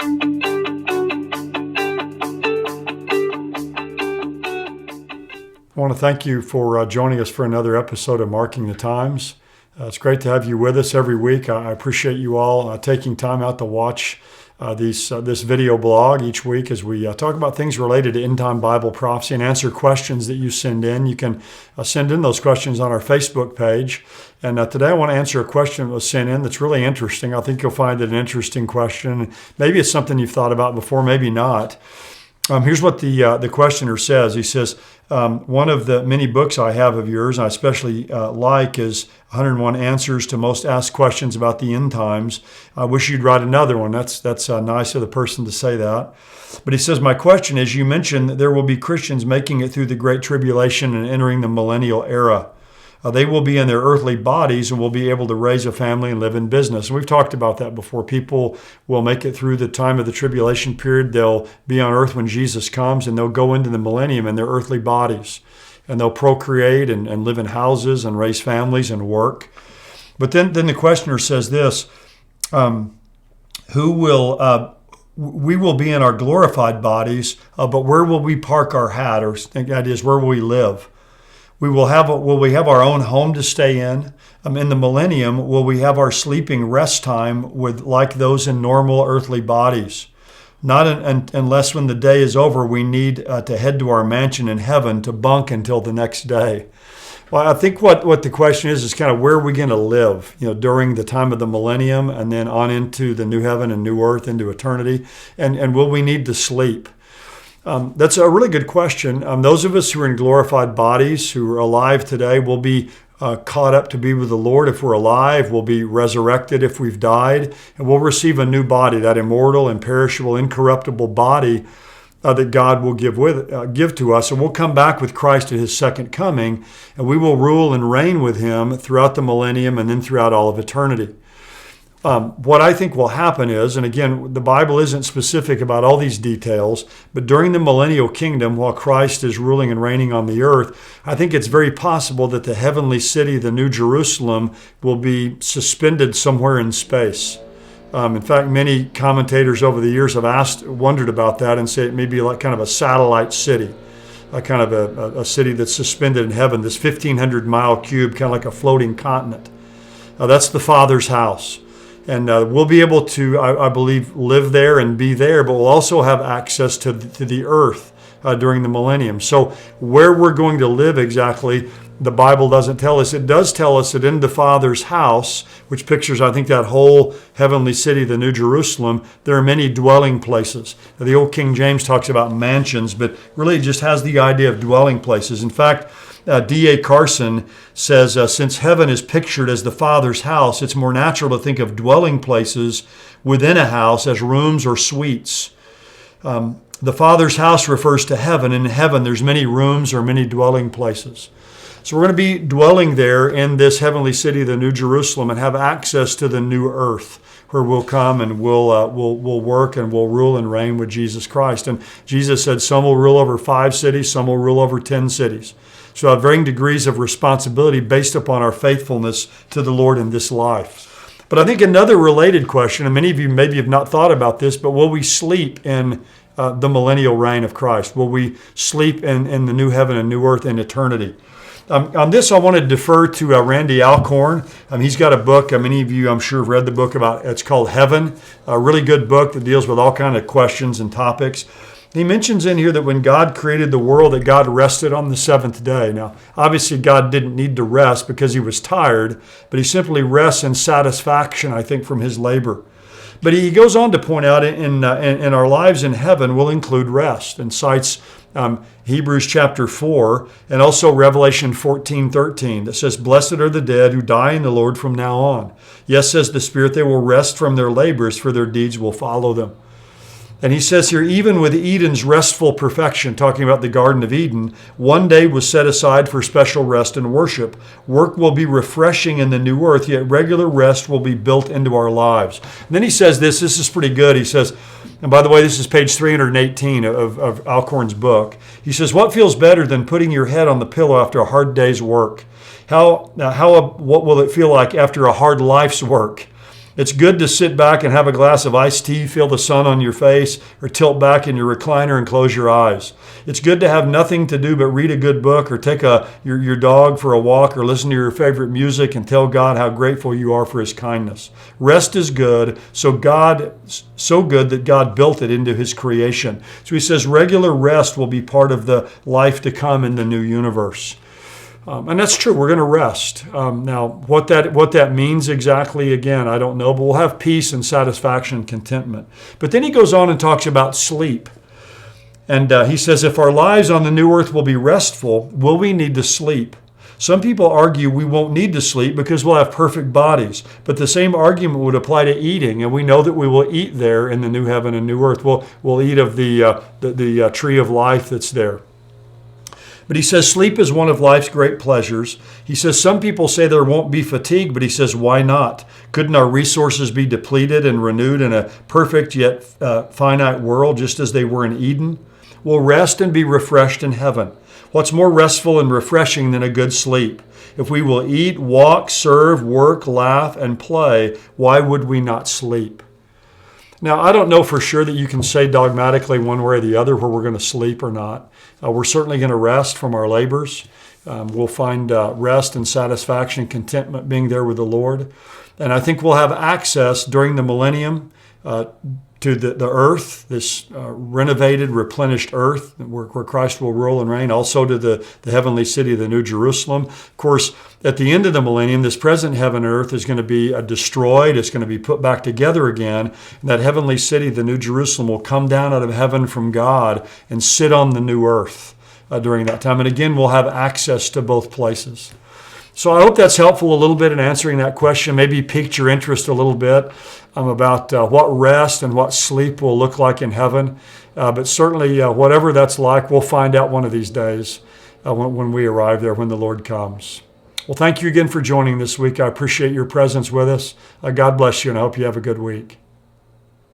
I want to thank you for joining us for another episode of Marking the Times. It's great to have you with us every week. I appreciate you all taking time out to watch this video blog each week as we talk about things related to end-time Bible prophecy and answer questions that you send in. You can send in those questions on our Facebook page. And today I want to answer a question that was sent in that's really interesting. I think you'll find it an interesting question. Maybe it's something you've thought about before, maybe not. Here's what the questioner says. He says, one of the many books I have of yours, and I especially like, is 101 Answers to Most Asked Questions About the End Times. I wish you'd write another one. That's nice of the person to say that. But he says, my question is, you mentioned that there will be Christians making it through the Great Tribulation and entering the millennial era. They will be in their earthly bodies and will be able to raise a family and live in business. And we've talked about that before. People will make it through the time of the tribulation period. They'll be on earth when Jesus comes, and they'll go into the millennium in their earthly bodies. And they'll procreate and live in houses and raise families and work. But then the questioner says this, we will be in our glorified bodies, but where will we park our hat? Or that is, where will we live? Will we have our own home to stay in? In the millennium, will we have our sleeping rest time like those in normal earthly bodies? Not unless when the day is over, we need to head to our mansion in heaven to bunk until the next day. Well, I think what the question is kind of where are we going to live, during the time of the millennium and then on into the new heaven and new earth, into eternity, and will we need to sleep? That's a really good question. Those of us who are in glorified bodies, who are alive today, will be caught up to be with the Lord if we're alive. We'll be resurrected if we've died. And we'll receive a new body, that immortal, imperishable, incorruptible body that God will give to us. And we'll come back with Christ at his second coming, and we will rule and reign with him throughout the millennium and then throughout all of eternity. What I think will happen is, and again, the Bible isn't specific about all these details, but during the millennial kingdom, while Christ is ruling and reigning on the earth, I think it's very possible that the heavenly city, the New Jerusalem, will be suspended somewhere in space. In fact, many commentators over the years have wondered about that and say it may be like kind of a satellite city, kind of a city that's suspended in heaven, this 1,500 mile cube, kind of like a floating continent. That's the Father's house. And we'll be able to, I believe, live there and be there, but we'll also have access to the earth during the millennium. So where we're going to live exactly, the Bible doesn't tell us. It does tell us that in the Father's house, which pictures, I think, that whole heavenly city, the New Jerusalem, there are many dwelling places. Now, the old King James talks about mansions, but really just has the idea of dwelling places. In fact, D.A. Carson says, since heaven is pictured as the Father's house, it's more natural to think of dwelling places within a house as rooms or suites. The Father's house refers to heaven. In heaven, there's many rooms or many dwelling places. So we're going to be dwelling there in this heavenly city, the New Jerusalem, and have access to the new earth, where we'll come and we'll work and we'll rule and reign with Jesus Christ. And Jesus said some will rule over 5 cities, some will rule over 10 cities. So have varying degrees of responsibility based upon our faithfulness to the Lord in this life. But I think another related question, and many of you maybe have not thought about this, but will we sleep in the millennial reign of Christ? Will we sleep in the new heaven and new earth in eternity? On this, I want to defer to Randy Alcorn. He's got a book. Many of you, I'm sure, have read the book it's called Heaven, a really good book that deals with all kinds of questions and topics. He mentions in here that when God created the world, that God rested on the seventh day. Now, obviously, God didn't need to rest because he was tired, but he simply rests in satisfaction, I think, from his labor. But he goes on to point out in our lives in heaven will include rest, and cites Hebrews chapter 4 and also Revelation 14:13 that says, blessed are the dead who die in the Lord from now on. Yes, says the Spirit, they will rest from their labors, for their deeds will follow them. And he says here, even with Eden's restful perfection, talking about the Garden of Eden, one day was set aside for special rest and worship. Work will be refreshing in the new earth, yet regular rest will be built into our lives. And then he says this is pretty good. He says, and by the way, this is page 318 of Alcorn's book. He says, what feels better than putting your head on the pillow after a hard day's work? What will it feel like after a hard life's work? It's good to sit back and have a glass of iced tea, feel the sun on your face, or tilt back in your recliner and close your eyes. It's good to have nothing to do but read a good book or take your dog for a walk or listen to your favorite music and tell God how grateful you are for his kindness. Rest is good, so good that God built it into his creation. So he says regular rest will be part of the life to come in the new universe. And that's true. We're going to rest. Now, what that means exactly, again, I don't know, but we'll have peace and satisfaction and contentment. But then he goes on and talks about sleep. And he says, if our lives on the new earth will be restful, will we need to sleep? Some people argue we won't need to sleep because we'll have perfect bodies. But the same argument would apply to eating, and we know that we will eat there in the new heaven and new earth. We'll eat of the tree of life that's there. But he says sleep is one of life's great pleasures. He says some people say there won't be fatigue, but he says why not? Couldn't our resources be depleted and renewed in a perfect yet finite world just as they were in Eden? We'll rest and be refreshed in heaven. What's more restful and refreshing than a good sleep? If we will eat, walk, serve, work, laugh, and play, why would we not sleep? Now, I don't know for sure that you can say dogmatically one way or the other where we're going to sleep or not. We're certainly going to rest from our labors. We'll find rest and satisfaction and contentment being there with the Lord. And I think we'll have access during the millennium to the earth, this renovated, replenished earth where Christ will rule and reign, also to the heavenly city of the New Jerusalem. Of course, at the end of the millennium, this present heaven and earth is going to be destroyed. It's going to be put back together again. And that heavenly city, the New Jerusalem, will come down out of heaven from God and sit on the new earth during that time. And again, we'll have access to both places. So I hope that's helpful a little bit in answering that question, maybe piqued your interest a little bit about what rest and what sleep will look like in heaven. But certainly, whatever that's like, we'll find out one of these days when we arrive there, when the Lord comes. Well, thank you again for joining this week. I appreciate your presence with us. God bless you, and I hope you have a good week.